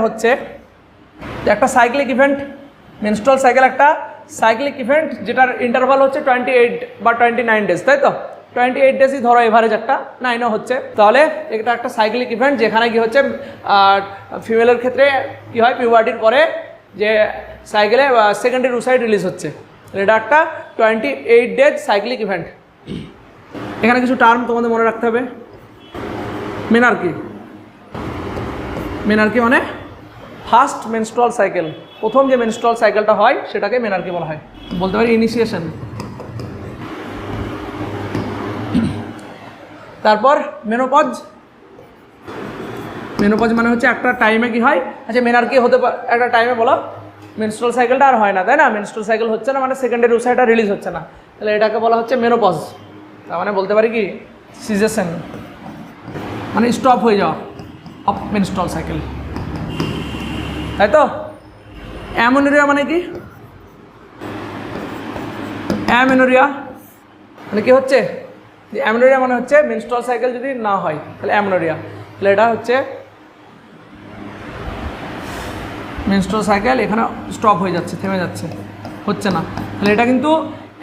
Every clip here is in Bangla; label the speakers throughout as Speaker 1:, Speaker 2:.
Speaker 1: হচ্ছে একটা সাইক্লিক ইভেন্ট, মেনস্ট্রুয়াল সাইকেল একটা সাইক্লিক ইভেন্ট যেটার ইন্টারভাল হচ্ছে 28 বা 29 ডেজ, তাই তো 28 ডেজই ধরো এভারেজ, একটা 9ও হচ্ছে। তাহলে এটা একটা সাইক্লিক ইভেন্ট যেখানে কি হচ্ছে ফিমেলের ক্ষেত্রে কি হয়, পিউবার্টির পরে যে সাইকেলে সেকেন্ডারি ওসাইট রিলিজ হচ্ছে, এটা একটা 28 ডেজ সাইক্লিক ইভেন্ট। এখানে কিছু টার্ম তোমাদের মনে রাখতে হবে। মেনার্কি, মেনার্কি মানে ফার্স্ট মেনস্ট্রুয়াল সাইকেল, প্রথম যে মেনস্ট্রুয়াল সাইকেলটা হয় সেটাকে মেনার্কি বলা হয়। বলতে পারি ইনিশিয়েশন। তারপর মেনোপজ, মেনোপজ মানে হচ্ছে একটা টাইমে কি হয়, আচ্ছা মেনার্কি হতে পারে একটা টাইমে বলো মেনস্ট্রুয়াল সাইকেলটা আর হয় না, তাই না, মেনস্ট্রুয়াল সাইকেল হচ্ছে না মানে সেকেন্ডারি ওসাইটটা রিলিজ হচ্ছে না, তাহলে এটাকে বলা হচ্ছে মেনোপজ। তার মানে বলতে পারি কি সিজেশন মানে স্টপ হয়ে যাওয়া অফ মেনস্ট্রুয়াল সাইকেল, তাই তো। অ্যামেনোরিয়া মানে কি, অ্যামেনোরিয়া মানে কি হচ্ছে, যে অ্যামেনোরিয়া মানে হচ্ছে মেনস্ট্রুয়াল সাইকেল যদি না হয় তাহলে অ্যামেনোরিয়া, তাহলে এটা হচ্ছে মেনস্ট্রুয়াল সাইকেল এখানে স্টপ হয়ে যাচ্ছে, থেমে যাচ্ছে, হচ্ছে না, তাহলে এটা কিন্তু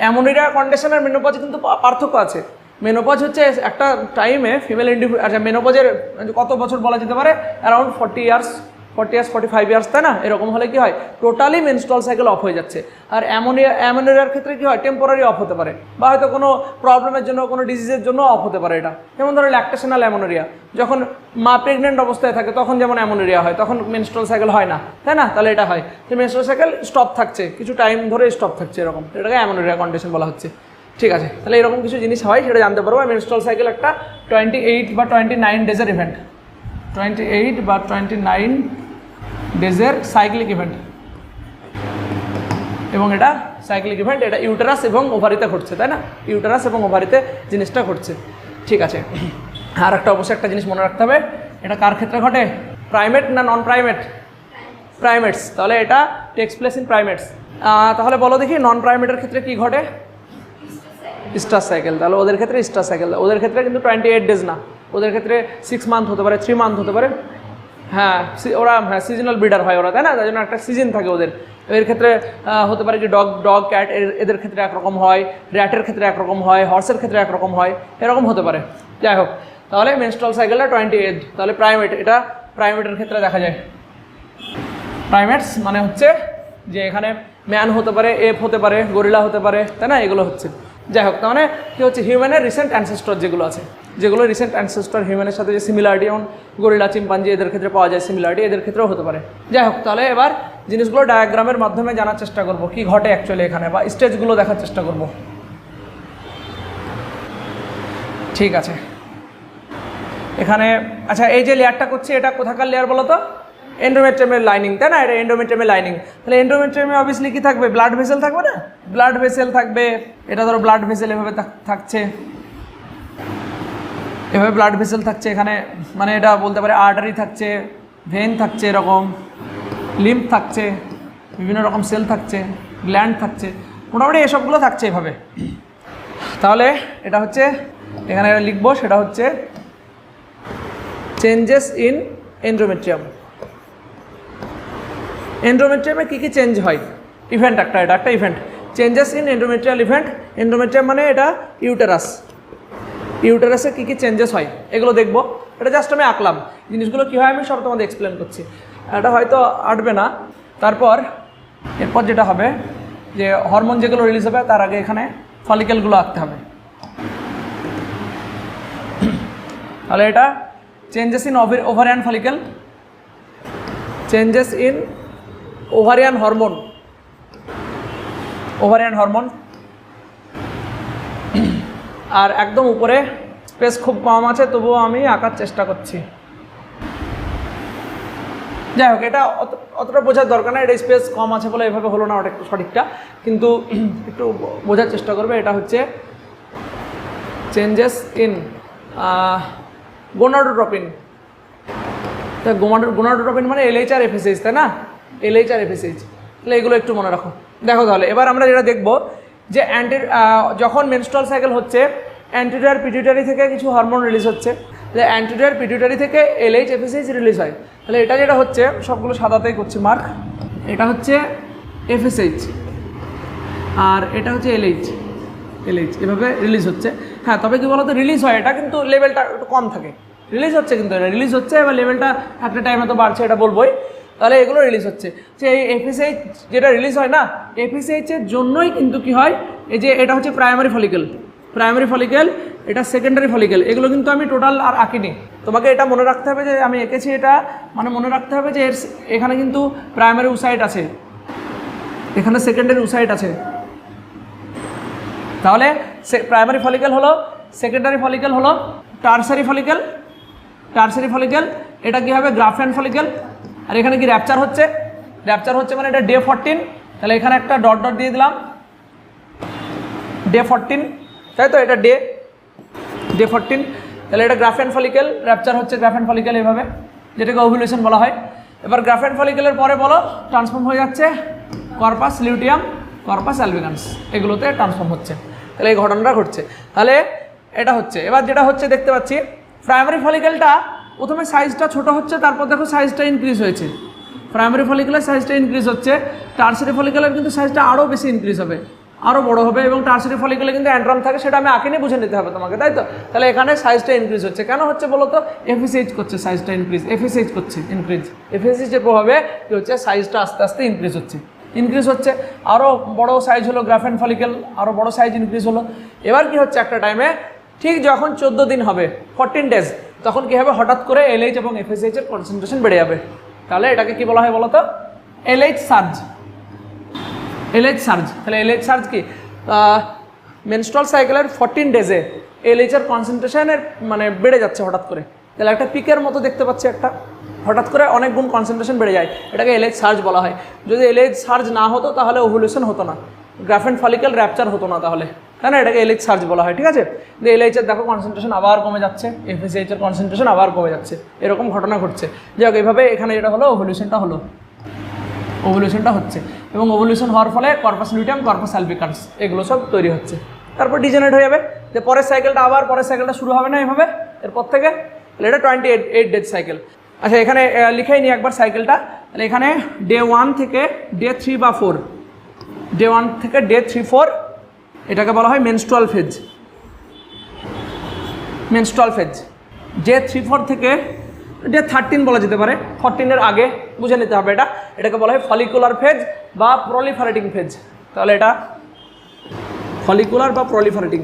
Speaker 1: অ্যামেনোরিয়া কন্ডিশন আর মেনোপজ কিন্তু পার্থক্য আছে। মেনোপজ হচ্ছে একটা টাইমে ফিমেল ইন্ডিভিজুয়াল, আচ্ছা মেনোপজের কত বছর বলা যেতে পারে, অ্যারাউন্ড 40 ইয়ার্স 45 ইয়ার্স, তাই না, এরকম হলে কি হয় টোটালি মেনস্ট্রুয়াল সাইকেল অফ হয়ে যাচ্ছে। আর অ্যামেনোরিয়ার ক্ষেত্রে কি হয় টেম্পোরারি অফ হতে পারে, বা হয়তো কোনো প্রবলেমের জন্য কোনো ডিজিজের জন্য অফ হতে পারে। এটা যেমন ধরো ল্যাকটেশনাল অ্যামেনোরিয়া, যখন মা প্রেগনেন্ট অবস্থায় থাকে তখন যেমন অ্যামেনোরিয়া হয়, তখন মেনস্ট্রুয়াল সাইকেল হয় না, তাই না, তাহলে এটা হয় যে মেনস্ট্রুয়াল সাইকেল স্টপ থাকছে, কিছু টাইম ধরে স্টপ থাকছে, এরকম এটাকে অ্যামেনোরিয়া কন্ডিশন বলা হচ্ছে। ঠিক আছে, তাহলে এরকম কিছু জিনিস হয় সেটা জানতে পারবো। মেনস্ট্রুয়াল সাইকেল একটা 28 বা 29 ডেজের ইভেন্ট, 28 বা 29 ডেজের সাইক্লিক ইভেন্ট, এবং এটা সাইক্লিক ইভেন্ট, এটা ইউটেরাস এবং ওভারিতে ঘটছে, তাই না, ইউটেরাস এবং ওভারিতে জিনিসটা ঘটছে। ঠিক আছে, আর একটা অবশ্যই একটা জিনিস মনে রাখতে হবে, এটা কার ক্ষেত্রে ঘটে, প্রাইমেট না নন প্রাইমেট, প্রাইমেটস, তাহলে এটা টেক্স প্লেস ইন প্রাইমেটস। তাহলে বলো দেখি নন প্রাইমেটের ক্ষেত্রে কি ঘটে, স্টার সাইকেল, তাহলে ওদের ক্ষেত্রে স্টার সাইকেল, ওদের ক্ষেত্রে কিন্তু 28 ডেজ না, ওদের ক্ষেত্রে 6 মান্থ হতে পারে, 3 মান্থ হতে পারে। হ্যাঁ ওরা হ্যাঁ সিজনাল ব্রিডার হয় ওরা, তাই না, তার জন্য একটা সিজন থাকে ওদের। এর ক্ষেত্রে হতে পারে কি ডগ ক্যাট এদের ক্ষেত্রে একরকম হয়, র্যাটের ক্ষেত্রে একরকম হয়, হর্সের ক্ষেত্রে একরকম হয়, এরকম হতে পারে। যাই হোক, তাহলে মেনস্ট্রুয়াল সাইকেলটা 28, তাহলে প্রাইমেট, এটা প্রাইমেটের ক্ষেত্রে দেখা যায়। প্রাইমেটস মানে হচ্ছে যে এখানে ম্যান হতে পারে, এপ হতে পারে, গরিলা হতে পারে, তাই না, এগুলো হচ্ছে। যাই হোক, তার মানে কী হচ্ছে, হিউম্যানের রিসেন্ট অ্যানসেস্টর যেগুলো আছে, যেগুলো রিসেন্ট অ্যানসেস্টর হিউম্যানের সাথে যে সিমিলারিটি, যেমন গরিলা চিম্পাঞ্জি এদের ক্ষেত্রে পাওয়া যায় সিমিলারিটি, এদের ক্ষেত্রেও হতে পারে। যাই হোক, তাহলে এবার জিনিসগুলো ডায়াগ্রামের মাধ্যমে জানার চেষ্টা করব কি ঘটে অ্যাকচুয়ালি এখানে, বা স্টেজগুলো দেখার চেষ্টা করব। ঠিক আছে, এখানে আচ্ছা এই যে লেয়ারটা করছি এটা কোথাকার লেয়ার বলো তো, এন্ডোমেট্রিয়ামের লাইনিং, তাই না, এটা এন্ডোমেট্রিয়ামের লাইনিং। তাহলে এন্ডোমেট্রিয়ামে অবভিয়াসলি কি থাকবে, ব্লাড ভেসেল থাকবে না, ব্লাড ভেসেল থাকবে, এটা ধরো ব্লাড ভেসেল এভাবে থাকছে, এভাবে ব্লাড ভেসেল থাকছে এখানে, মানে এটা বলতে পারে আর্টারি থাকছে, ভেন থাকছে, এরকম লিম্ফ থাকছে, বিভিন্ন রকম সেল থাকছে, গ্ল্যান্ড থাকছে, মোটামুটি এসবগুলো থাকছে এভাবে। তাহলে এটা হচ্ছে এখানে লিখবো, সেটা হচ্ছে চেঞ্জেস ইন এন্ডোমেট্রিয়াম। এন্ডোমেট্রিয়ামে কী কী চেঞ্জ হয়, ইভেন্ট একটা, এটা একটা event, changes in endometrial event. Endometrium মানে এটা ইউটেরাস, ইউটেরাসে কী কী চেঞ্জেস হয় এগুলো দেখবো। এটা জাস্ট আমি আঁকলাম, জিনিসগুলো কী হয় আমি সব তোমাদের এক্সপ্লেন করছি, এটা হয়তো আঁটবে না। তারপর এরপর যেটা হবে যে হরমোন যেগুলো রিলিজ হবে তার আগে এখানে ফলিকেলগুলো আঁকতে হবে। তাহলে এটা changes in ovarian follicle, changes in ovarian hormone, ovarian hormone. আর একদম উপরে স্পেস খুব কম আছে, তবুও আমি আঁকার চেষ্টা করছি। যাই হোক, এটা অতটা বোঝার দরকার না, এটা স্পেস কম আছে বলে এভাবে হলো না, ওটা একটু সঠিকটা, কিন্তু একটু বোঝার চেষ্টা করবে। এটা হচ্ছে চেঞ্জেস ইন গোনাডোট্রপিন। তা গোনাডোট্রপিন মানে LH আর FSH, তাই না, LH আর FSH, তাহলে এগুলো একটু মনে রাখো। দেখো তাহলে এবার আমরা যেটা দেখবো যে যখন মেনস্ট্রুয়াল সাইকেল হচ্ছে অ্যান্টেরিয়র পিটুইটারি থেকে কিছু হরমোন রিলিজ হচ্ছে, অ্যান্টেরিয়র পিটুইটারি থেকে LH FSH রিলিজ হয়। তাহলে এটা যেটা হচ্ছে সবগুলো সাদাতেই করছি মার্ক, এটা হচ্ছে FSH আর এটা হচ্ছে LH এভাবে রিলিজ হচ্ছে। হ্যাঁ, তবে কি বলতো রিলিজ হয় এটা কিন্তু লেভেলটা একটু কম থাকে, রিলিজ হচ্ছে কিন্তু এটা রিলিজ হচ্ছে এবার লেভেলটা একটা টাইমে তো বাড়ছে এটা বলবোই। তাহলে এগুলো রিলিজ হচ্ছে যে এই FSH যেটা রিলিজ হয় না, FSH এর জন্যই কিন্তু কি হয়, এই যে এটা হচ্ছে প্রাইমারি ফলিকেল, এটা সেকেন্ডারি ফলিকেল, এগুলো কিন্তু আমি টোটাল আর আঁকিনি। তোমাকে এটা মনে রাখতে হবে যে আমি এঁকেছি এটা, মানে মনে রাখতে হবে যে এখানে কিন্তু প্রাইমারি উসাইট আছে, এখানে সেকেন্ডারি উসাইট আছে। তাহলে প্রাইমারি ফলিকেল হলো, সেকেন্ডারি ফলিকেল হলো টারসারি ফলিকেল, এটা কি হবে গ্রাফেন ফলিকেল। আর এখানে কি র্যাপচার হচ্ছে মানে এটা ডে 14, তাহলে এখানে একটা ডট দিয়ে দিলাম ডে 14, তাই তো এটা ডে 14, তাহলে এটা গ্রাফেন ফলিকেল, র্যাপচার হচ্ছে গ্রাফেন ফলিকেল এভাবে, যেটাকে ওভুলেশন বলা হয়। এবার গ্রাফেন ফলিকেলের পরে বলো ট্রান্সফর্ম হয়ে যাচ্ছে কর্পাস লিউটিয়াম, কর্পাস অ্যালবিকান্স, এগুলোতে ট্রান্সফর্ম হচ্ছে। তাহলে এই ঘটনাটা ঘটছে। তাহলে এটা হচ্ছে, এবার যেটা হচ্ছে দেখতে পাচ্ছি প্রাইমারি ফলিকেলটা প্রথমে সাইজটা ছোট হচ্ছে, তারপর দেখো সাইজটা ইনক্রিজ হয়েছে, প্রাইমারি ফলিকেলের সাইজটা ইনক্রিজ হচ্ছে, টারসারি ফলিকেলের কিন্তু সাইজটা আরও বেশি ইনক্রিজ হবে, আরও বড় হবে, এবং টারসারি ফলিকেলে কিন্তু অ্যান্ড্রাম থাকে, সেটা আমি আঁকিনি বুঝে নিতে হবে তোমাকে, তাই তো। তাহলে এখানে সাইজটা ইনক্রিজ হচ্ছে, কেন হচ্ছে বলো তো, FSH করছে সাইজটা ইনক্রিজ, FSH এর প্রভাবে কী হচ্ছে সাইজটা আস্তে আস্তে ইনক্রিজ হচ্ছে, আরও বড় সাইজ হলো গ্রাফেন ফলিকেল, আরও বড় সাইজ ইনক্রিজ হলো। এবার কি হচ্ছে একটা টাইমে ঠিক যখন 14 দিন হবে 14 ডেজ, তখন কী হবে হঠাৎ করে LH এবং FSH এর কনসেন্ট্রেশন বেড়ে যাবে। তাহলে এটাকে কি বলা হয় বলো তো, LH সার্জ। তাহলে LH সার্জ কি, মেনস্ট্রুয়াল সাইকেলের 14 ডেজে LH এর কনসেন্ট্রেশনের মানে বেড়ে যাচ্ছে হঠাৎ করে, তাহলে একটা পিকের মতো দেখতে পাচ্ছি, একটা হঠাৎ করে অনেক গুণ কনসেন্ট্রেশন বেড়ে যায়, এটাকে LH সার্জ বলা হয়। যদি LH সার্জ না হতো তাহলে ওভুলেশন হতো না, গ্রাফেন ফলিকেল র্যাপচার হতো না, তাহলে তাই না, এটাকে LH সার্জ বলা হয়। ঠিক আছে, যে LH এর দেখো কনসেন্ট্রেশন আবার কমে যাচ্ছে, FSH এর কনসেন্ট্রেশন আবার কমে যাচ্ছে, এরকম ঘটনা ঘটছে। যাই হোক, এইভাবে এখানে যেটা হলো ওভুলেশনটা হচ্ছে, এবং ওভুলেশন হওয়ার ফলে কর্পাস লিউটিয়াম, কর্পাস অ্যালবিকান্স এগুলো সব তৈরি হচ্ছে। তারপর ডিজেনারেট হয়ে যাবে, যে পরের সাইকেলটা শুরু হবে না এইভাবে এরপর থেকে, তাহলে এটা 28 ডেজ সাইকেল। আচ্ছা, এখানে লিখেই নি একবার সাইকেলটা, তাহলে এখানে ডে 1 থেকে ডে 3 বা 4, ডে 1 থেকে ডে 3-4 এটাকে বলা হয় মেনস্ট্রুয়াল ফেজ। ডে 3-4 থেকে ডে 13 বলা যেতে পারে, 14 এর আগে বুঝে নিতে হবে এটাকে বলা হয় ফলিকুলার ফেজ বা প্রলিফারেটিং ফেজ। তাহলে এটা ফলিকুলার বা প্রলিফারেটিভ।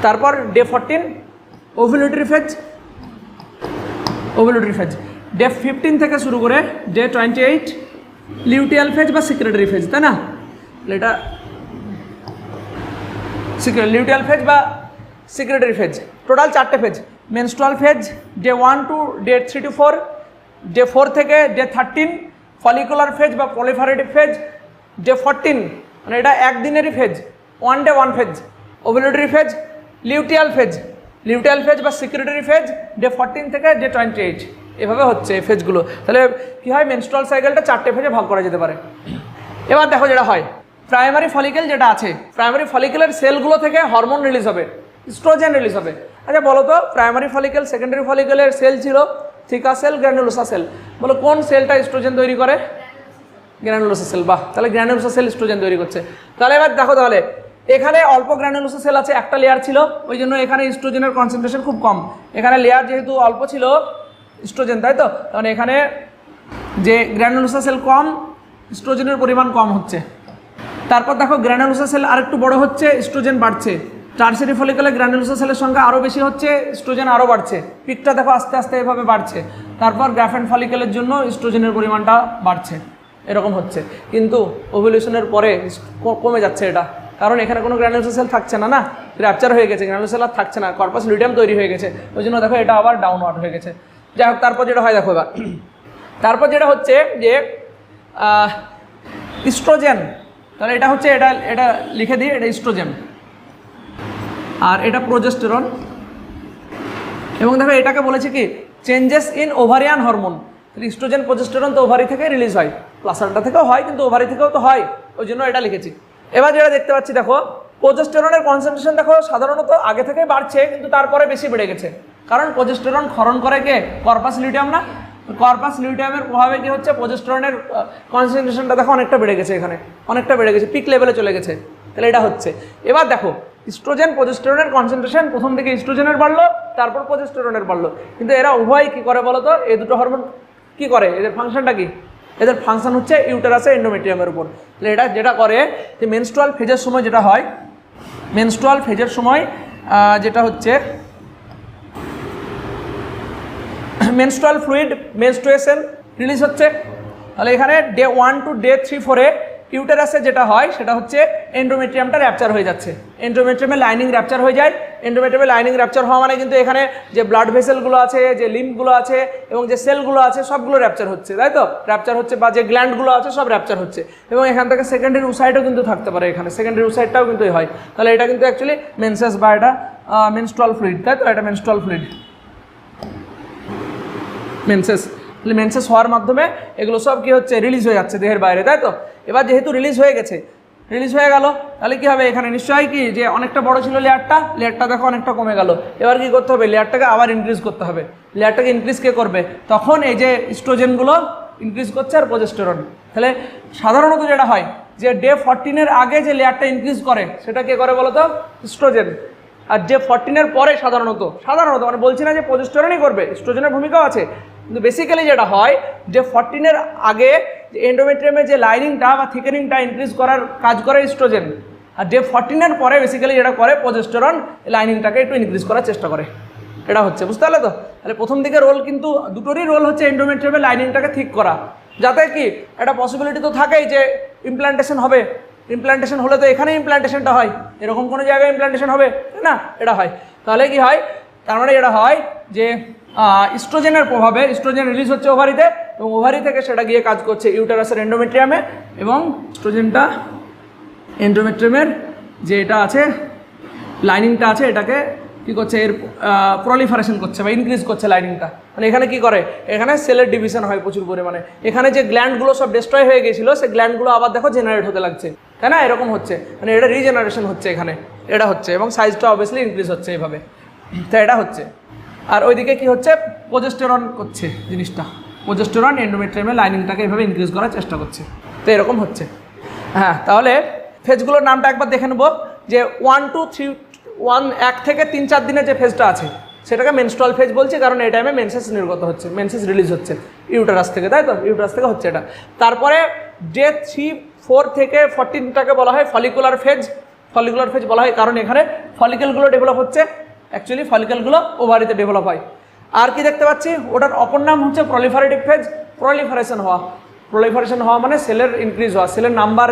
Speaker 1: তারপর ডে 14 ওভুলেটরি ফেজ, ডে 15 থেকে শুরু করে ডে 28 লিউটিয়াল ফেজ বা সিক্রেটারি ফেজ, তাই না। এটা লিউটিয়াল ফেজ বা সিক্রেটারি ফেজ, টোটাল 4টে phase. Menstrual phase day 1 to day 3 to 4, day 4 থেকে ডে 13 ফলিকুলার ফেজ বা প্রলিফারেটিভ ফেজ, ডে 14 মানে এটা একদিনেরই phase, 1 day 1 phase. Ovulatory phase, luteal phase বা সিক্রেটারি ফেজ ডে 14 থেকে ডে 28, এভাবে হচ্ছে এই ফেজগুলো। তাহলে কী হয়, মেনস্ট্রুয়াল সাইকেলটা 4টে ফেজে ভাগ করা যেতে পারে। এবার দেখো যেটা হয়, প্রাইমারি ফলিকেল যেটা আছে, প্রাইমারি ফলিকেলের সেলগুলো থেকে হরমোন রিলিজ হবে, ইস্ট্রোজেন রিলিজ হবে। আচ্ছা বলো তো, প্রাইমারি ফলিকেল সেকেন্ডারি ফলিকেলের সেল ছিল থিকা সেল, গ্র্যানুলোসা সেল, বলো কোন সেলটা ইস্ট্রোজেন তৈরি করে? গ্র্যানুলোসা সেল। বাহ, তাহলে গ্র্যানুলোসা সেল ইস্ট্রোজেন তৈরি করছে। তাহলে এবার দেখো, তাহলে এখানে অল্প গ্র্যানুলোসা সেল আছে, একটা লেয়ার ছিল, ওই জন্য এখানে ইস্ট্রোজেনের কনসেন্ট্রেশন খুব কম। এখানে লেয়ার যেহেতু অল্প ছিল ইস্ট্রোজেন, তাই তো, তাহলে এখানে যে গ্র্যানুলোসা সেল কম, ইস্ট্রোজেনের পরিমাণ কম হচ্ছে। তারপর দেখো গ্র্যানুলোসা সেল আরেকটু বড় হচ্ছে, ইস্ট্রোজেন বাড়ছে। টারসারি ফলিকেলে গ্র্যানুলোসা সেলের সংখ্যা আরও বেশি হচ্ছে, ইস্ট্রোজেন আরও বাড়ছে, পিকটা দেখো আস্তে আস্তে এভাবে বাড়ছে। তারপর গ্রাফেন ফলিকেলের জন্য ইস্ট্রোজেনের পরিমাণটা বাড়ছে, এরকম হচ্ছে। কিন্তু ওভুলেশনের পরে কমে যাচ্ছে এটা, কারণ এখানে কোনো গ্র্যানুলোসা সেল থাকছে না, র্যাপচার হয়ে গেছে, গ্র্যানুলোসা সেল আর থাকছে না, কর্পাস লিউটিয়াম তৈরি হয়ে গেছে, ওই জন্য দেখো এটা আবার ডাউনওয়ার্ড হয়ে গেছে। যাই হোক, তারপর যেটা হয় দেখো, এবার তারপর যেটা হচ্ছে যে ইস্ট্রোজেন, তাহলে এটা হচ্ছে, এটা লিখে দিই, এটা ইস্ট্রোজেন আর এটা প্রোজেস্টেরন। এবং দেখো এটাকে বলেছে কি changes in ovarian hormone. Oestrogen progesterone তো ওভারি থেকে রিলিজ হয়, প্লাসেন্টা থেকেও হয়, কিন্তু ওভারি থেকেও তো হয়, ওই জন্য এটা লিখেছি। এবার যেটা দেখতে পাচ্ছি দেখো, প্রোজেস্টেরনের কনসেন্ট্রেশন দেখো সাধারণত আগে থেকে বাড়ছে, কিন্তু তারপরে বেশি বেড়ে গেছে, কারণ প্রোজেস্টেরন ক্ষরণ করে কে? কর্পাস লিউটিয়াম না? কর্পাস লিউটিয়ামের প্রভাবে কি হচ্ছে, প্রোজেস্টেরনের কনসেন্ট্রেশনটা দেখো অনেকটা বেড়ে গেছে, এখানে অনেকটা বেড়ে গেছে, পিক লেভেলে চলে গেছে। তাহলে এটা হচ্ছে। এবার দেখো ইস্ট্রোজেন প্রোজেস্টেরনের কনসেন্ট্রেশন প্রথম দিকে ইস্ট্রোজেনের বাড়লো, তারপর প্রোজেস্টেরনের বাড়লো, কিন্তু এরা উভয় কি করে বলো তো? এই দুটো হরমোন কি করে? এদের ফাংশনটা কি? এদের ফাংশন হচ্ছে ইউটেরাসে এন্ডোমেট্রিয়ামের উপর। তাহলে এটা যেটা করে যে মেনস্ট্রুয়াল ফেজের সময় যেটা হয়, মেনস্ট্রুয়াল ফেজের সময় যেটা হচ্ছে মেনস্ট্রুয়াল ফ্লুইড মেনস্ট্রুয়েশন রিলিজ হচ্ছে। তাহলে এখানে ডে 1 to ডে 3-4 ইউটেরাসে যেটা হয় সেটা হচ্ছে এন্ডোমেট্রিয়ামটা র্যাপচার হয়ে যাচ্ছে, এন্ডোমেট্রিয়ামের লাইনিং র্যাপচার হয়ে যায়। এন্ডোমেট্রিয়ামের লাইনিং র্যাপচার হওয়া মানে কিন্তু এখানে যে ব্লাড ভেসেলগুলো আছে, যে লিম্ফগুলো আছে এবং যে সেলগুলো আছে সবগুলো র্যাপচার হচ্ছে, তাই তো? র্যাপচার হচ্ছে, বা যে গ্ল্যান্ডগুলো আছে সব র্যাপচার হচ্ছে, এবং এখান থেকে সেকেন্ডারি উসাইডও কিন্তু থাকতে পারে, এখানে সেকেন্ডারি উসাইডটাও কিন্তু হয়। তাহলে এটা কিন্তু অ্যাকচুয়ালি মেনসেস বা এটা মেনস্ট্রুয়াল ফ্লুইড, তাই তো? এটা মেনস্ট্রুয়াল ফ্লুইড, মেনসেস। তাহলে মেনসেস হওয়ার মাধ্যমে এগুলো সব কি হচ্ছে? রিলিজ হয়ে যাচ্ছে দেহের বাইরে, তাই তো? এবার যেহেতু রিলিজ হয়ে গেছে, রিলিজ হয়ে গেল, তাহলে কি হবে? এখানে নিশ্চয়ই কি যে অনেকটা বড় ছিল লেয়ারটা দেখো অনেকটা কমে গেল। এবার কি করতে হবে? লেয়ারটাকে আবার ইনক্রিজ করতে হবে। লেয়ারটাকে ইনক্রিজ কে করবে? তখন এই যে ইস্ট্রোজেনগুলো ইনক্রিজ করছে আর প্রোজেস্টেরন। তাহলে সাধারণত যেটা হয় যে ডে 14 আগে যে লেয়ারটা ইনক্রিজ করে সেটা কে করে বলো তো? ইস্ট্রোজেন। আর ডে 14 পরে সাধারণত মানে বলছি না যে প্রোজেস্টেরনই করবে, ইস্ট্রোজেনের ভূমিকাও আছে, কিন্তু বেসিক্যালি যেটা হয় যে 14 আগে যে এন্ডোমেট্রিয়ামের যে লাইনিংটা বা থিকেনিংটা ইনক্রিজ করার কাজ করে ইস্ট্রোজেন, আর ডে 14 পরে বেসিক্যালি যেটা করে প্রোজেস্টেরন লাইনিংটাকে একটু ইনক্রিজ করার চেষ্টা করে। এটা হচ্ছে, বুঝতে পারলে তো? তাহলে প্রথম দিকে রোল কিন্তু দুটোরই রোল হচ্ছে এন্ডোমেট্রিয়ামের লাইনিংটাকে ঠিক করা, যাতে কি একটা পসিবিলিটি তো থাকেই যে ইমপ্ল্যান্টেশন হবে। ইমপ্ল্যান্টেশন হলে তো এখানে ইমপ্ল্যান্টেশনটা হয়, এরকম কোনো জায়গায় ইমপ্ল্যান্টেশন হবে না? এটা হয়। তাহলে কি হয়? তার মানে এটা হয় যে ইস্ট্রোজেনের প্রভাবে ইস্ট্রোজেন রিলিজ হচ্ছে ওভারিতে, এবং ওভারি থেকে সেটা গিয়ে কাজ করছে ইউটেরাসের এন্ডোমেট্রিয়ামে, এবং ইস্ট্রোজেনটা এন্ডোমেট্রিয়ামের যে এটা আছে লাইনিংটা আছে এটাকে কী করছে? এর প্রলিফারেশন করছে বা ইনক্রিজ করছে লাইনিংটা। মানে এখানে কি করে? এখানে সেলের ডিভিশন হয় প্রচুর পরিমাণে। এখানে যে গ্ল্যান্ডগুলো সব ডিস্ট্রয় হয়ে গেছিলো সেই গ্ল্যান্ডগুলো আবার দেখো জেনারেট হতে লাগছে, তাই না? এরকম হচ্ছে, মানে এটা রিজেনারেশন হচ্ছে এখানে, এটা হচ্ছে, এবং সাইজটা অবভিয়াসলি ইনক্রিজ হচ্ছে এইভাবে। তাই এটা হচ্ছে। আর ওইদিকে কি হচ্ছে? প্রোজেস্টেরন করছে জিনিসটা, প্রোজেস্টেরন এন্ডোমেট্রিয়ামের লাইনিংটাকে এইভাবে ইনক্রিজ করার চেষ্টা করছে। তো এরকম হচ্ছে। হ্যাঁ, তাহলে ফেজগুলোর নামটা একবার দেখে নেবো যে 1 থেকে 3-4 দিনের যে ফেজটা আছে সেটাকে মেনস্ট্রুয়াল ফেজ বলছি, কারণ এই টাইমে মেনসেস নির্গত হচ্ছে, মেনসেস রিলিজ হচ্ছে ইউটেরাস থেকে, তাই তো? ইউটেরাস থেকে হচ্ছে এটা। তারপরে ডে 3-4 থেকে 14টাকে বলা হয় ফলিকুলার ফেজ। ফলিকুলার ফেজ বলা হয় কারণ এখানে ফলিকেলগুলো ডেভেলপ হচ্ছে, অ্যাকচুয়ালি ফলিকেলগুলো ওভারিতে ডেভেলপ হয়। আর কি দেখতে পাচ্ছি? ওটার অপর নাম হচ্ছে প্রলিফারেটিভ ফেজ। প্রলিফারেশন হওয়া মানে সেলের ইনক্রিজ হওয়া, সেলের নাম্বার,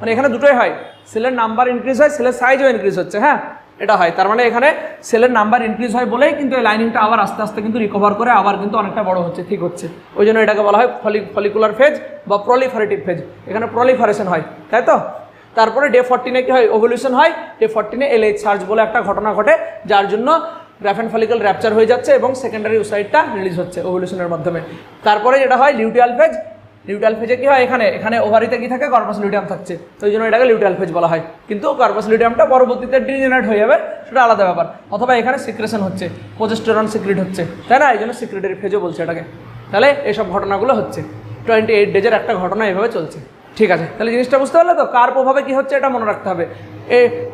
Speaker 1: মানে এখানে দুটোই হয়, সেলের নাম্বার ইনক্রিজ হয়, সেলের সাইজও ইনক্রিজ হচ্ছে। হ্যাঁ, এটা হয়। তার মানে এখানে সেলের নাম্বার ইনক্রিজ হয় বলেই কিন্তু এই লাইনিংটা আবার আস্তে আস্তে কিন্তু রিকভার করে আবার কিন্তু অনেকটা বড় হচ্ছে, ঠিক হচ্ছে। ওই জন্য এটাকে বলা হয় ফলিকুলার ফেজ বা প্রলিফারেটিভ ফেজ। এখানে প্রলিফারেশন হয়, তাই তো? তারপরে ডে 14 কি হয়? ওভলিউশন হয়। ডে 14 LH সার্জ বলে একটা ঘটনা ঘটে, যার জন্য গ্রাফেন ফলিকল র্যাপচার হয়ে যাচ্ছে এবং সেকেন্ডারি উসাইডটা রিলিজ হচ্ছে ওভলিউশনের মাধ্যমে। তারপরে যেটা হয় লিউটিয়াল ফেজ। লিউটিয়াল ফেজে কি হয়? এখানে ওভারিতে কি থাকে? কর্পাস লিউটিয়াম থাকছে, তো ওই জন্য এটাকে লিউটিয়াল ফেজ বলা হয়। কিন্তু কর্পাস লিউটিয়ামটা পরবর্তীতে ডিজেনারেট হয়ে যাবে, সেটা আলাদা ব্যাপার। অথবা এখানে সিক্রেশন হচ্ছে, প্রোজেস্টেরন সিক্রেট হচ্ছে, তাই না? এই জন্য সিক্রেটারি ফেজও বলছে এটাকে। তাহলে এইসব ঘটনাগুলো হচ্ছে 28 ডেজের একটা ঘটনা এভাবে চলছে, ঠিক আছে? তাহলে জিনিসটা বুঝতে পারলে তো? কার প্রভাবে কি হচ্ছে এটা মনে রাখতে হবে।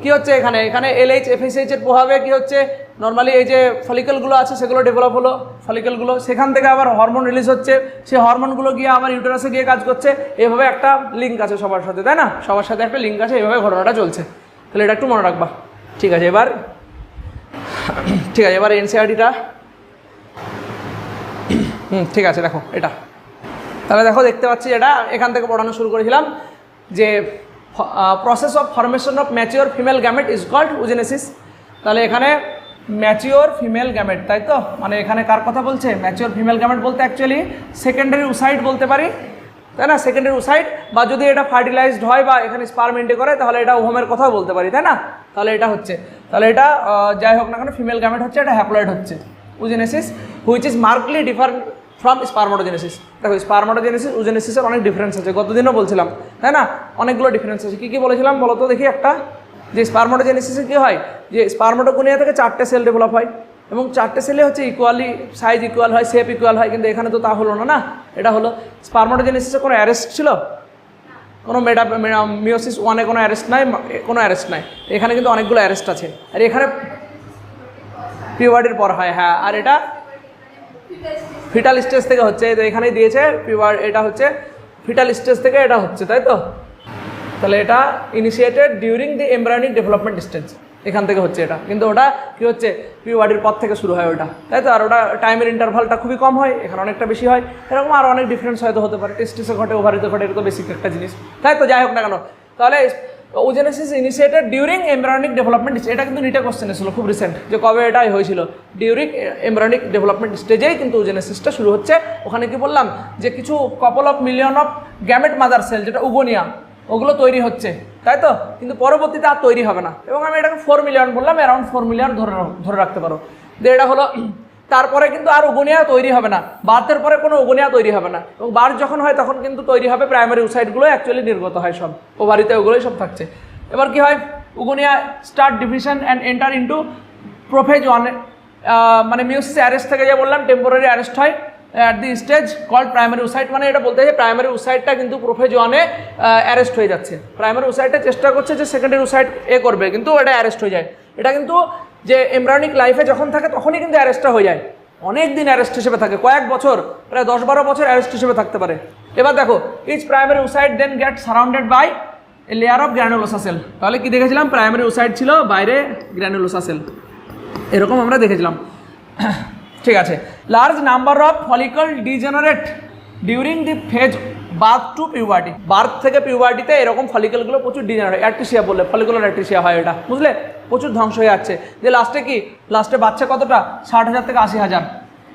Speaker 1: কি হচ্ছে এখানে LH FSH এর প্রভাবে কি হচ্ছে? নর্মালি এই যে ফলিকেলগুলো আছে সেগুলো ডেভেলপ হলো, ফলিকেলগুলো, সেখান থেকে আবার হরমোন রিলিজ হচ্ছে, সেই হরমোনগুলো গিয়ে আবার ইউটেরাসে গিয়ে কাজ করছে। এইভাবে একটা লিঙ্ক আছে সবার সাথে, তাই না? সবার সাথে একটা লিঙ্ক আছে, এইভাবে ঘটনাটা চলছে। তাহলে এটা একটু মনে রাখবা, ঠিক আছে? এবার এনসিআরটিটা ঠিক আছে, দেখো এটা। তাহলে দেখো, দেখতে পাচ্ছি এটা এখান থেকে পড়ানো শুরু করেছিলাম যে process of formation of mature female gamete is called oogenesis. তাহলে এখানে ম্যাচিওর ফিমেল গ্যামেট, তাই তো? মানে এখানে কার কথা বলছে? ম্যাচিওর ফিমেল গ্যামেট বলতে অ্যাকচুয়ালি সেকেন্ডারি উসাইড বলতে পারি, তাই না? সেকেন্ডারি উসাইড, বা যদি এটা ফার্টিলাইজড হয় বা এখানে স্পার্ম এন্ট্রি করে তাহলে এটা ওভমের কথাও বলতে পারি, তাই না? তাহলে এটা হচ্ছে, তাহলে এটা যাই হোক না কেন ফিমেল গ্যামেট হচ্ছে, এটা হ্যাপ্লয়েড হচ্ছে oogenesis, which is markedly different from spermatogenesis. দেখো স্পারমাটোজেনেসিস ওজেনেসিসের অনেক ডিফারেন্স আছে, গতদিনও বলছিলাম, তাই না? অনেকগুলো ডিফারেন্স আছে। কী কী বলেছিলাম বলো তো দেখি একটা? যে স্পারমাটোজেনেসিসে কী হয়, যে স্পারমাটোগোনিয়া থেকে 4টে সেল ডেভেলপ হয় এবং 4টে সেলে হচ্ছে ইকুয়ালি সাইজ ইকুয়াল হয়, শেপ ইকুয়াল হয়, কিন্তু এখানে তো তা হলো না। এটা হলো স্পারমাটোজেনেসিসে কোনো অ্যারেস্ট ছিল, কোনো মিওসিস 1-এ কোনো অ্যারেস্ট নাই, কোনো অ্যারেস্ট নাই। এখানে কিন্তু অনেকগুলো অ্যারেস্ট আছে, আর এখানে পিউবার্টির পর হয়। হ্যাঁ, আর এটা ফিটাল স্টেজ থেকে হচ্ছে, তো এখানেই দিয়েছে এটা হচ্ছে ফিটাল স্টেজ থেকে এটা হচ্ছে, তাই তো? তাহলে এটা initiated during the embryonic development stage, এখান থেকে হচ্ছে এটা। কিন্তু ওটা কী হচ্ছে, পিউবার্টির পর থেকে শুরু হয় ওটা, তাই তো? আর ওটা টাইমের ইন্টারভালটা খুবই কম হয়, এখানে অনেকটা বেশি হয়। এরকম আরও অনেক ডিফারেন্স হয়তো হতে পারে, টেস্টিসে ঘটে, ওভারিতে ঘটে, এটা তো বেসিক একটা জিনিস, তাই তো? যাই হোক না কেন, তাহলে oogenesis initiated during embryonic development stage, এটা কিন্তু নিটে কোশ্চেন এসেছিল খুব রিসেন্ট, যে কবে এটাই হয়েছিল, ডিউরিং এমব্রায়োনিক ডেভেলপমেন্ট স্টেজেই কিন্তু ওজেনেসিসটা শুরু হচ্ছে। ওখানে কি বললাম, যে কিছু couple of million of gamete mother sell, যেটা উগোনিয়া, ওগুলো তৈরি হচ্ছে, তাই তো? কিন্তু পরবর্তীতে আর তৈরি হবে না, এবং আমি এটাকে 4 মিলিয়ন বললাম, অ্যারাউন্ড 4 মিলিয়ন ধরে রাখতে পারো। যে এটা হলো, তারপরে কিন্তু আর উগোনিয়া তৈরি হবে না, বার্থের পরে কোনো উগোনিয়া তৈরি হবে না, এবং বার্থ যখন হয় তখন কিন্তু তৈরি হবে প্রাইমারি ওসাইটগুলো অ্যাকচুয়ালি নির্গত হয় সব, ওভারিতে ওগুলোই সব থাকছে। এবার কি হয়, oogonia start division and enter into prophase 1, মানে মিওসিস অ্যারেস্ট থেকে যে বললাম টেম্পোরারি অ্যারেস্ট হয় at the stage called primary oocyte, মানে এটা বলতে চাই প্রাইমারি ওসাইটটা কিন্তু প্রোফেজ 1-এ অ্যারেস্ট হয়ে যাচ্ছে। প্রাইমারি ওসাইটটা চেষ্টা করছে যে সেকেন্ডারি ওসাইট করবে, কিন্তু এটা অ্যারেস্ট হয়ে যায়। এটা কিন্তু যে এমব্রায়োনিক লাইফে যখন থাকে তখনই কিন্তু অ্যারেস্টটা হয়ে যায়, অনেক দিন অ্যারেস্ট হিসেবে থাকে, কয়েক বছর, প্রায় 10-12 বছর অ্যারেস্ট হিসেবে থাকতে পারে। এবার দেখো, each primary oocyte then get surrounded by a layer of granulosa cell. তাহলে কি দেখেছিলাম, প্রাইমারি ওসাইট ছিল, বাইরে গ্র্যানুলোসা সেল, এরকম আমরা দেখেছিলাম। ঠিক আছে, large number of follicle degenerate during the phase birth two puberty, birth থেকে পিউবার্টিতে এরকম ফলিকলগুলো প্রচুর ডিজেনারেট, অ্যাট্রিসিয়া বললে, ফলিকুলার অ্যাট্রিসিয়া হয় এটা, বুঝলে? প্রচুর ধ্বংস হয়ে যাচ্ছে, যে লাস্টে কি, লাস্টে বাচ্চা কতটা, 60,000 থেকে 80,000,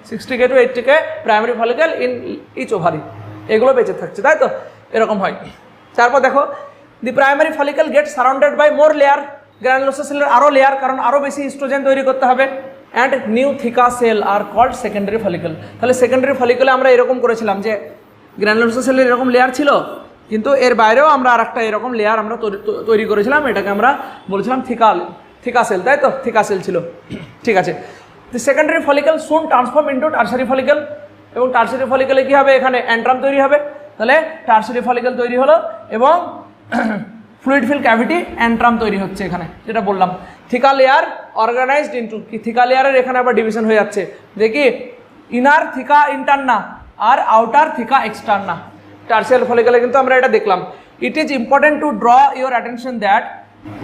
Speaker 1: 60K to 80K primary follicle in each ovary, এগুলো বেঁচে থাকছে, তাই তো? এরকম হয়। তারপর দেখো, the primary follicle get surrounded by more layer, granulosa সেলের আরও লেয়ার, কারণ আরও বেশি ইস্ট্রোজেন তৈরি করতে হবে, and new theca cell are called secondary follicle. তাহলে সেকেন্ডারি ফলিকলে আমরা এরকম করেছিলাম যে গ্র্যানুলোসা সেলের এরকম লেয়ার ছিল, কিন্তু এর বাইরেও আমরা আরেকটা এরকম লেয়ার আমরা তৈরি করেছিলাম, এটাকে আমরা বলেছিলাম থিকা সেল, তাই তো? থিকা সেল ছিল। ঠিক আছে, the secondary follicle soon transform into tertiary follicle, এবং টারসারি ফলিকলে কী হবে, এখানে অ্যান্ট্রাম তৈরি হবে, তাহলে টারসারি ফলিকল তৈরি হলো, এবং ফ্লুইড ফিল ক্যাভিটি অ্যান্ট্রাম তৈরি হচ্ছে এখানে, যেটা বললাম। থিকা লেয়ার অর্গানাইজড ইন্টু, কি থিকা লেয়ারের এখানে আবার ডিভিশন হয়ে যাচ্ছে, দেখি ইনার থিকা ইন্টারনা আর আউটার থিকা এক্সটার্না। টারসিয়াল ফলিকলে কিন্তু আমরা এটা দেখলাম। It is important to draw your attention that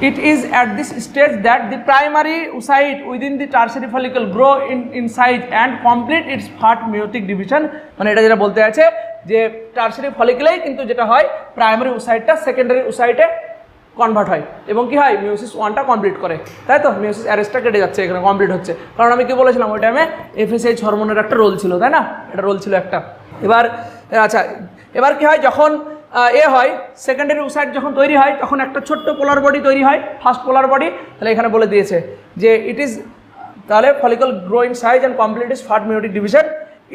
Speaker 1: it is at this stage that the primary oocyte within the tertiary follicle grow in size and complete its part meiotic division, মানে এটা যেটা বলতে আছে যে টারসারি ফলিকলেই কিন্তু যেটা হয়, প্রাইমারি ওসাইটটা সেকেন্ডারি ওসাইটে কনভার্ট হয়, এবং কি হয়, মিওসিস 1টা কমপ্লিট করে, তাই তো? মিওসিস অ্যারেস্টটা কেটে যাচ্ছে, এখানে কমপ্লিট হচ্ছে, কারণ আমি কি বলেছিলাম ওই টাইমে FSH হরমোনের একটা রোল ছিল, তাই না? এটা রোল ছিল একটা। এবার আচ্ছা, এবার কি হয়, যখন হয় সেকেন্ডারি ওসাইট যখন তৈরি হয়, তখন একটা ছোট্ট পোলার বডি তৈরি হয়, ফার্স্ট পোলার বডি। তাহলে এখানে বলে দিয়েছে যে ইট ইজ, তাহলে follicle grow in size and complete is first meiotic division.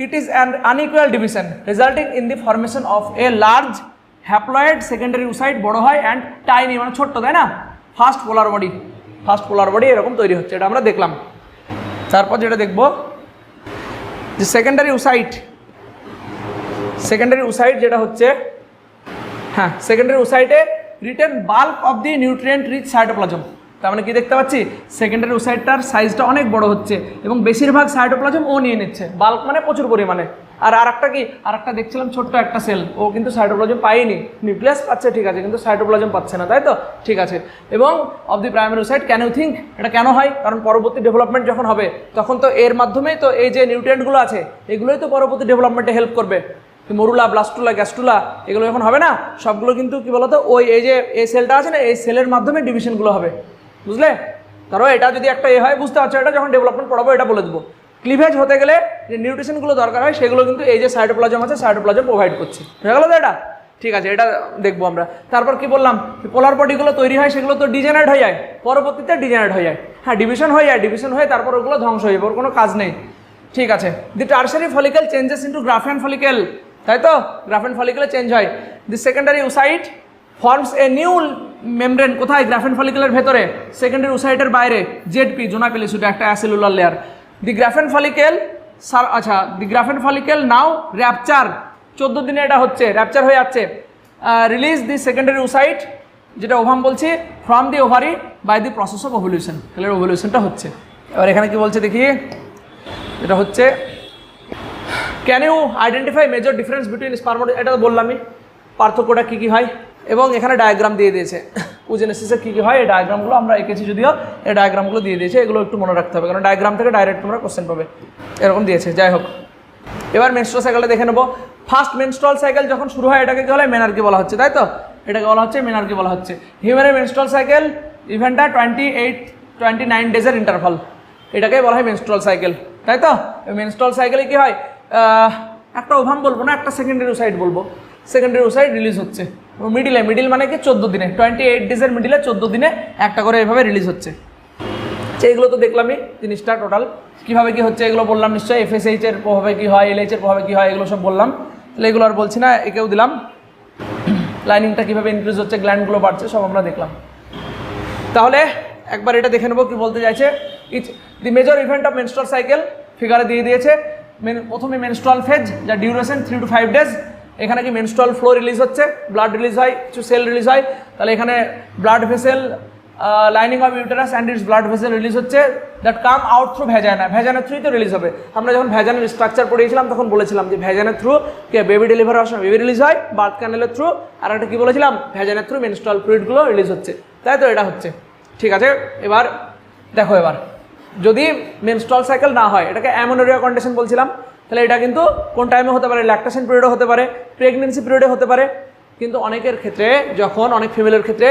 Speaker 1: It is an unequal division resulting in the formation of a large haploid secondary oocyte, বড় হয়, অ্যান্ড টাইনি, মানে ছোট্ট, তাই না? ফার্স্ট পোলার বডি এরকম তৈরি হচ্ছে, এটা আমরা দেখলাম। তারপর যেটা দেখব, যে সেকেন্ডারি ওসাইট যেটা হচ্ছে, হ্যাঁ, সেকেন্ডারি ওসাইটে retain bulk of the nutrient rich cytoplasm. তার মানে কি দেখতে পাচ্ছি, সেকেন্ডারি ওসাইটটার সাইজটা অনেক বড় হচ্ছে, এবং বেশিরভাগ সাইটোপ্লাজম ও নিয়ে নিচ্ছে, বাল্ক মানে প্রচুর পরিমাণে। আর আরেকটা কি, আরেকটা দেখছিলাম ছোট্ট একটা সেল, ও কিন্তু সাইটোপ্লাজম পায়নি, নিউক্লিয়াস পাচ্ছে, ঠিক আছে, কিন্তু সাইটোপ্লাজম পাচ্ছে না, তাই তো? ঠিক আছে, এবং of the primary oocyte, can you think এটা কেন হয়? কারণ পরবর্তী ডেভেলপমেন্ট যখন হবে তখন তো এর মাধ্যমেই তো এই যে নিউট্রিয়েন্টগুলো আছে এগুলোই তো পরবর্তী ডেভেলপমেন্টে হেল্প করবে। মরুলা, ব্লাস্টুলা, গ্যাস্টুলা, এগুলো যখন হবে না, সবগুলো কিন্তু কি বলতো, ওই এই যে এই সেলটা আছে না, এই সেলের মাধ্যমে ডিভিশনগুলো হবে, বুঝলে? কারণ এটা যদি একটা হয়, বুঝতে পারছো, এটা যখন ডেভেলপমেন্ট পড়াবো এটা বলে দেবো। ক্লিভেজ হতে গেলে যে নিউট্রিশনগুলো দরকার হয় সেগুলো কিন্তু এই যে সাইটোপ্লাজম আছে, সাইটোপ্লাজম প্রোভাইড করছে, হয়ে গেলো তো এটা? ঠিক আছে, এটা দেখবো আমরা। তারপর কি বললাম, পোলার বডিগুলো তৈরি হয়, সেগুলো তো ডিজেনারেট হয়ে যায়, পরবর্তীতে ডিজেনারেট হয়ে যায়, হ্যাঁ, ডিভিশন হয়ে যায়, ডিভিশন হয়ে তারপর ওগুলো ধ্বংস হয়ে যাবে, ওর কোনো কাজ নেই। ঠিক আছে, the tertiary follicle changes into Graafian follicle, তাই তো? গ্রাফিয়ান ফলিকলে চেঞ্জ হয়। The secondary oocyte forms a new membrane কোথায়? গ্রাফেন ফলিকলের ভেতরে, সেকেন্ডারি ওসাইটের বাইরে, জেডপি জোনা পেলিসুটা একটা acellular layer. The Graafian follicle the Graafian follicle now rupture, 14 দিনে এটা হচ্ছে, র্যাপচার হয়ে যাচ্ছে। রিলিজ দি সেকেন্ডারি ওসাইট, যেটা ওভাম বলছি, from the ovary by the process of ovulation. তাহলে ওভলিউশনটা হচ্ছে। এবার এখানে কি বলছে দেখি, এটা হচ্ছে can you identify major difference between sperm, এটা তো বললামই, পার্থক্যটা কী কী হয়, এবং এখানে ডায়াগ্রাম দিয়ে দিয়েছে ওজেনেসিসে কী কী হয়। এই ডায়াগ্রামগুলো আমরা এঁকেছি যদিও, এই ডায়াগ্রামগুলো দিয়ে দিয়েছে, এগুলো একটু মনে রাখতে হবে, কারণ ডায়াগ্রাম থেকে ডাইরেক্ট তোমরা কোশ্চেন পাবে, এরকম দিয়েছে। যাই হোক, এবার মেনস্ট্রুয়াল সাইকেলটা দেখে নেবো। ফার্স্ট মেনস্ট্রুয়াল সাইকেল যখন শুরু হয় এটাকে কি বলে? মেনার্কি বলা হচ্ছে, তাই তো? এটাকে বলা হচ্ছে মেনার্কি বলা হচ্ছে। হিউম্যানের মেনস্ট্রুয়াল সাইকেল ইভেন্টটা 29 ডেজের ইন্টারভাল, এটাকে বলা হয় মেনস্ট্রুয়াল সাইকেল, তাই তো? মেনস্ট্রুয়াল সাইকেলে কি হয়? একটা ওভাম বলবো না, একটা সেকেন্ডারি ওসাইট বলবো। সেকেন্ডারি ওসাইট রিলিজ হচ্ছে মিডিল মানে কি 14 দিনে, 28 ডেজের মিডিলে 14 দিনে একটা করে এভাবে রিলিজ হচ্ছে। এইগুলো তো দেখলামই জিনিসটা টোটাল কীভাবে কী হচ্ছে, এগুলো বললাম নিশ্চয়ই। FSH এর প্রভাবে কী হয়, LH এর প্রভাবে কী হয়, এগুলো সব বললাম। তাহলে এগুলো আর বলছি না, একেও দিলাম। লাইনিংটা কীভাবে ইনক্রিজ হচ্ছে, গ্ল্যান্ডগুলো বাড়ছে, সব আমরা দেখলাম। তাহলে একবার এটা দেখে নেবো কী বলতে চাইছে। The major event of menstrual cycle ফিগারে দিয়ে দিয়েছে। প্রথমে মেনস্ট্রুয়াল ফেজ, যা ডিউরেশন 3 to 5 ডেজ। এখানে কি মেনস্ট্রুয়াল ফ্লো রিলিজ হচ্ছে, ব্লাড রিলিজ হয়, কিছু সেল রিলিজ হয়। তাহলে এখানে blood vessel, lining of uterus and its blood vessel release হচ্ছে, that come out through vagina. ভ্যাজাইনার থ্রুই তো রিলিজ হবে। আমরা যখন ভ্যাজাইনার স্ট্রাকচার পড়িয়েছিলাম তখন বলেছিলাম যে ভ্যাজাইনার থ্রু কে বেবি ডেলিভারি হওয়ার সময় বেবি রিলিজ হয়, বার্থ ক্যানেলের থ্রু, আর একটা কী বলেছিলাম, ভ্যাজাইনার থ্রু মেনস্ট্রুয়াল ফ্লুইডগুলো রিলিজ হচ্ছে, তাই তো? এটা হচ্ছে, ঠিক আছে। এবার দেখো, এবার যদি মেনস্ট্রুয়াল সাইকেল না হয়, এটাকে অ্যামেনোরিয়া কন্ডিশন বলছিলাম। তাহলে এটা কিন্তু কোন টাইমে হতে পারে? ল্যাকটেশন পিরিয়ডে হতে পারে, প্রেগনেন্সি পিরিয়ডে হতে পারে। কিন্তু অনেকের ক্ষেত্রে, যখন অনেক ফিমেলের ক্ষেত্রে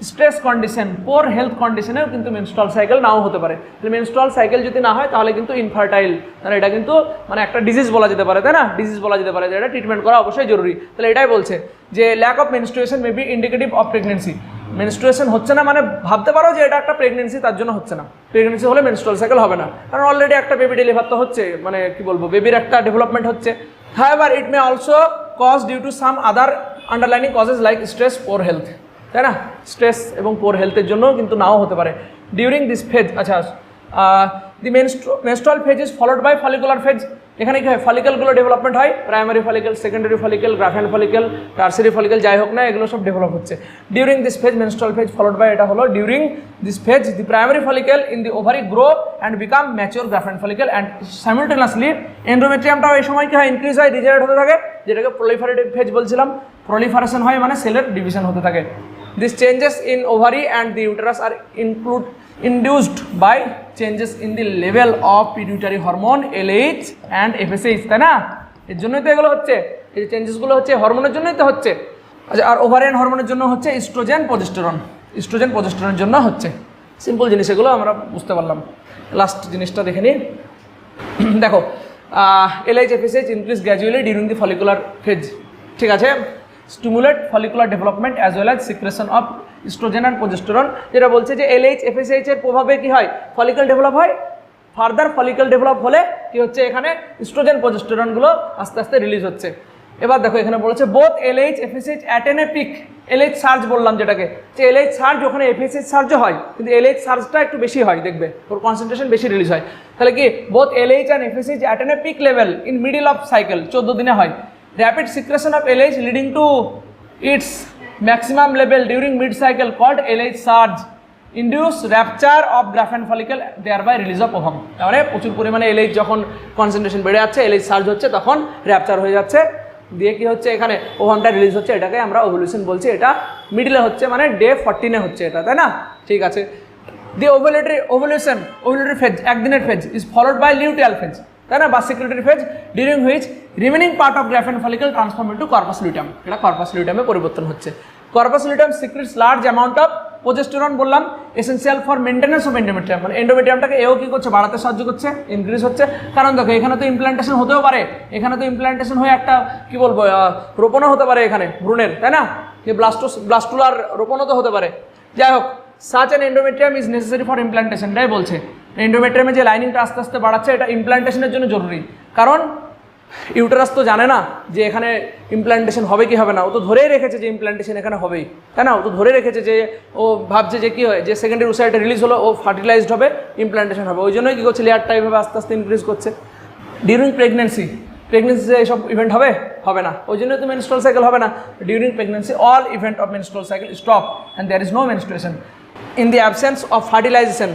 Speaker 1: স্ট্রেস কন্ডিশন, পোর হেলথ কন্ডিশনেও কিন্তু মেনস্ট্রুয়াল সাইকেল নাও হতে পারে। তাহলে মেনস্ট্রুয়াল সাইকেল যদি না হয় তাহলে কিন্তু ইনফার্টাইল, তাহলে এটা কিন্তু মানে একটা ডিজিজ বলা যেতে পারে, তাই না? ডিজিজ বলা যেতে পারে, এটা ট্রিটমেন্ট করা অবশ্যই জরুরি। তাহলে এটাই বলছে যে lack of menstruation may be indicative of pregnancy. Menstruation হচ্ছে না মানে ভাবতে পারো যে এটা একটা প্রেগনেন্সি, তার জন্য হচ্ছে না। প্রেগনেন্সি হলে মেনস্ট্রুয়াল সাইকেল হবে না, কারণ অলরেডি একটা বেবি ডেলিভার তো হচ্ছে, মানে কি বলবো, বেবির একটা ডেভেলপমেন্ট হচ্ছে। However it may also cause due to some other underlining causes like stress, poor health, তাই না? স্ট্রেস এবং পোর হেলথের জন্য কিন্তু নাও হতে পারে ডিউরিং দিস ফেজ। আচ্ছা, the menstrual phase is followed by follicular phase. এখানে কি হয়? ফলিকেলগুলো ডেভেলপমেন্ট হয়, primary follicle, secondary follicle, Graafian follicle, tertiary follicle, যাই হোক না, এগুলো সব ডেভেলপ হচ্ছে during this phase. Menstrual phase followed by, এটা হলো during this phase the primary follicle in the ovary grow and become mature Graafian follicle and simultaneously এন্ডোমেট্রিয়ামটাও এই সময় কি হয়? ইনক্রিজ হয়, রিজেনারেট হতে থাকে, যেটাকে প্রলিফারেটিভ ফেজ বলছিলাম। প্রলিফারেশন হয় মানে সেলের ডিভিশন হতে থাকে। This changes in ovary and the uterus আর induced by changes in the level of pituitary hormone LH and FSH, তাই না? এর জন্যই তো এগুলো হচ্ছে, এই চেঞ্জেসগুলো হচ্ছে হরমোনের জন্যই তো হচ্ছে। আচ্ছা, আর ওভারিয়ান হরমোনের জন্য হচ্ছে ইস্ট্রোজেন, প্রজেস্টেরন। ইস্ট্রোজেন প্রজেস্টেরনের জন্য হচ্ছে। সিম্পল জিনিস এগুলো, আমরা বুঝতে পারলাম। লাস্ট জিনিসটা দেখে নিই। দেখো, LH FSH increase gradually during the follicular phase, ঠিক আছে? Stimulate follicular development as well as secretion of oestrogen and progesterone, যেটা বলছে যে LH FSH এর প্রভাবে কি হয়? ফলিকল ডেভেলপ হয়। ফার্দার ফলিকল ডেভেলপ হলে কি হচ্ছে? এখানে ইস্ট্রোজেন প্রজেস্টেরনগুলো আস্তে আস্তে রিলিজ হচ্ছে। এবার দেখো, এখানে বলেছে both LH FSH at an a peak. LH surge বললাম যেটাকে, যে LH সার্জ ওখানে FSH সার্জও হয়, কিন্তু LH সার্জটা একটু বেশি হয়, দেখবে ওর কনসেন্ট্রেশন বেশি রিলিজ হয়। তাহলে কি both LH and FSH at an a peak level in middle of cycle, 14 দিনে হয়। Rapid secretion of LH leading to its maximum level during mid cycle called LH surge induce rupture of graphene follicle thereby release of ovum। তাহলে প্রচুর পরিমাণে LH যখন কনসেন্ট্রেশন বেড়ে যাচ্ছে, LH সার্জ হচ্ছে, তখন র্যাপচার হয়ে যাচ্ছে, দিয়ে কি হচ্ছে? এখানে ওভামটা রিলিজ হচ্ছে, এটাকে আমরা ওভুলেশন বলছি। এটা মিডলে হচ্ছে, মানে ডে 14-এ হচ্ছে এটা, তাই না? ঠিক আছে। দি ওভুলেশন ফেজ, একদিনের phase, is followed by luteal phase, তাই না? বা secretory phase, during which remaining part of Graafian follicle transform into corpus luteum. এটা কর্পাস লুটিয়ামে পরিবর্তন হচ্ছে। Corpus luteum secretes large amount of progesterone, বললাম essential for maintenance of endometrium, মানে এন্ডোমেট্রিয়ামটাকে এও কী করছে? বাড়াতে সাহায্য করছে, ইনক্রিজ হচ্ছে। কারণ দেখো, এখানে তো ইমপ্ল্যান্টেশন হতেও পারে, এখানে তো ইমপ্ল্যান্টেশন হয়ে একটা কী বলবো, রোপণও হতে পারে এখানে ভ্রূণের, তাই না? যে ব্লাস্টুলার রোপণও তো হতে পারে। যাই হোক, such an endometrium is necessary for implantation, এটাই বলছে। এন্ডোমেট্রিয়ামে যে লাইনিংটা আস্তে আস্তে বাড়াচ্ছে, এটা ইমপ্ল্যান্টেশনের জন্য জরুরি। কারণ ইউটেরাস তো জানে না যে এখানে ইমপ্ল্যান্টেশন হবে কি হবে না, ও তো ধরেই রেখেছে যে ইমপ্ল্যান্টেশন এখানে হবেই, তাই না? ও তো ধরে রেখেছে যে ও ভাবছে যে কী হয়, যে সেকেন্ডারি ওসাইটে রিলিজ হলো ও ফার্টিলাইজড হবে, ইমপ্ল্যান্টেশন হবে, ওই জন্যই কী করছে লেয়ারটা এইভাবে আস্তে আস্তে ইনক্রিজ করছে। ডিউরিং প্রেগনেন্সিতে এইসব ইভেন্ট হবে হবে না, ওই জন্যই তো মেনস্ট্রুয়াল সাইকেল হবে না। During pregnancy all event of menstrual cycle stop and there is no menstruation. In the absence of fertilization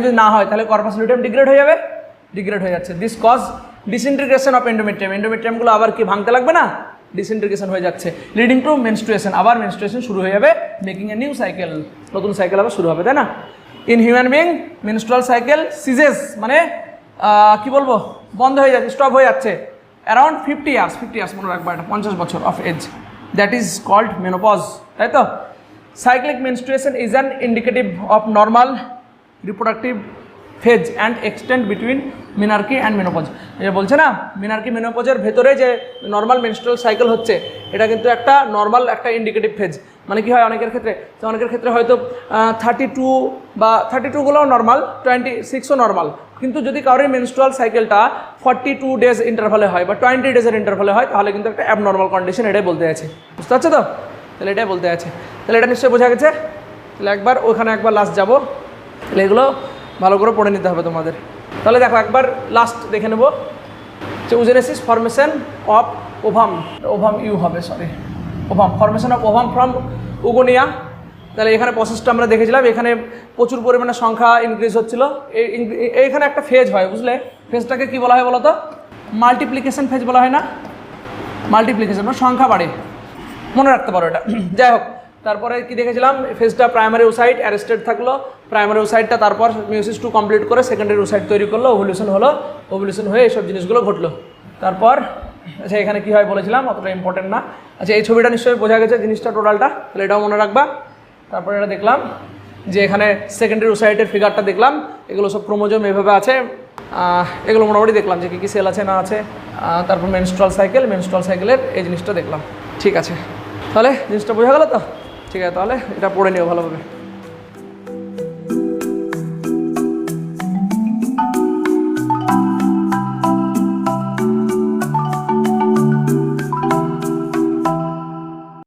Speaker 1: যদি না হয় তাহলে কর্পাস লুটিয়াম ডিগ্রেড হয়ে যাবে, ডিগ্রেড হয়ে যাচ্ছে। This cause disintegration of endometrium, এন্ডোমেট্রিয়ামগুলো আবার কি ভাঙতে লাগবে না, ডিসইন্টিগ্রেশন হয়ে যাচ্ছে, লিডিং টু মেনস্ট্রুয়েশন, আবার মেনস্ট্রুয়েশন শুরু হয়ে যাবে, মেকিং এ নিউ সাইকেল, নতুন সাইকেল আবার শুরু হবে, তাই না? In human being menstrual cycle ceases, মানে কি বলবো, বন্ধ হয়ে যাচ্ছে, স্টপ হয়ে যাচ্ছে অ্যারাউন্ড 50 ইয়ার্স মনে রাখবা, এটা 50 বছর of age, that is called menopause, তাই তো? Cyclic menstruation is an indicative of normal reproductive phase and extend between menarche and menopause. এই বলছে না, মিনার্কি মেনোপজের ভেতরে যে নর্মাল মেনস্ট্রুয়াল সাইকেল হচ্ছে, এটা কিন্তু একটা নর্মাল একটা ইন্ডিকেটিভ ফেজ। মানে কি হয় অনেকের ক্ষেত্রে, তো অনেকের ক্ষেত্রে হয়তো 32 বা 32গুলোও নর্মাল, 26ও নর্মাল, কিন্তু যদি কারোর মেনস্ট্রুয়াল সাইকেলটা 42 ডেজ ইন্টারভালে হয় বা 20 ডেজের ইন্টারভালে হয়, তাহলে কিন্তু একটা অ্যাবনর্মাল কন্ডিশন, এটাই বলতে আছে, বুঝতে পারছো তো? তাহলে এটাই বলতে আছে, তাহলে এটা নিশ্চয়ই বোঝা গেছে। তাহলে একবার ওখানে একবার লাস্ট যাবো, তাহলে এগুলো ভালো করে পড়ে নিতে হবে তোমাদের। তাহলে দেখো একবার লাস্ট দেখে নেবো, যে ওজেনেসিস ফরমেশন অফ ওভাম ইউ হবে, sorry ovum, formation of ovum from oogonia. তাহলে এখানে প্রসেসটা আমরা দেখেছিলাম, এখানে প্রচুর পরিমাণে সংখ্যা ইনক্রিজ হচ্ছিলো, এইখানে একটা ফেজ হয়, বুঝলে? ফেজটাকে কি বলা হয় বলো তো? মাল্টিপ্লিকেশন ফেজ বলা হয় না? মাল্টিপ্লিকেশন মানে সংখ্যা বাড়ে, মনে রাখতে পারো এটা। যাই হোক, তারপরে কি দেখেছিলাম, ফেজটা প্রাইমারি ওসাইট অ্যারেস্টেড থাকলো, প্রাইমারি ওসাইটটা তারপর মিওসিস 2 কমপ্লিট করে সেকেন্ডারি ওসাইট তৈরি করলো, ওভুলেশন হলো, ওভুলেশন হয়ে এইসব জিনিসগুলো ঘটলো। তারপর আচ্ছা এখানে কী হয় বলেছিলাম, অতটা ইম্পর্টেন্ট না। আচ্ছা এই ছবিটা নিশ্চয়ই বোঝা গেছে জিনিসটা টোটালটা, তাহলে এটাও মনে রাখবা। তারপরে এটা দেখলাম যে এখানে সেকেন্ডারি ওসাইটের ফিগারটা দেখলাম, এগুলো সব ক্রোমোজোম এভাবে আছে, এগুলো মোটামুটি দেখলাম যে কী কী সেল আছে না আছে। তারপর মেনস্ট্রুয়াল সাইকেলের এই জিনিসটা দেখলাম। ঠিক আছে, তাহলে জিনিসটা বোঝা গেল তো? ঠিক আছে, তাহলে এটা পড়ে নিও ভালোভাবে।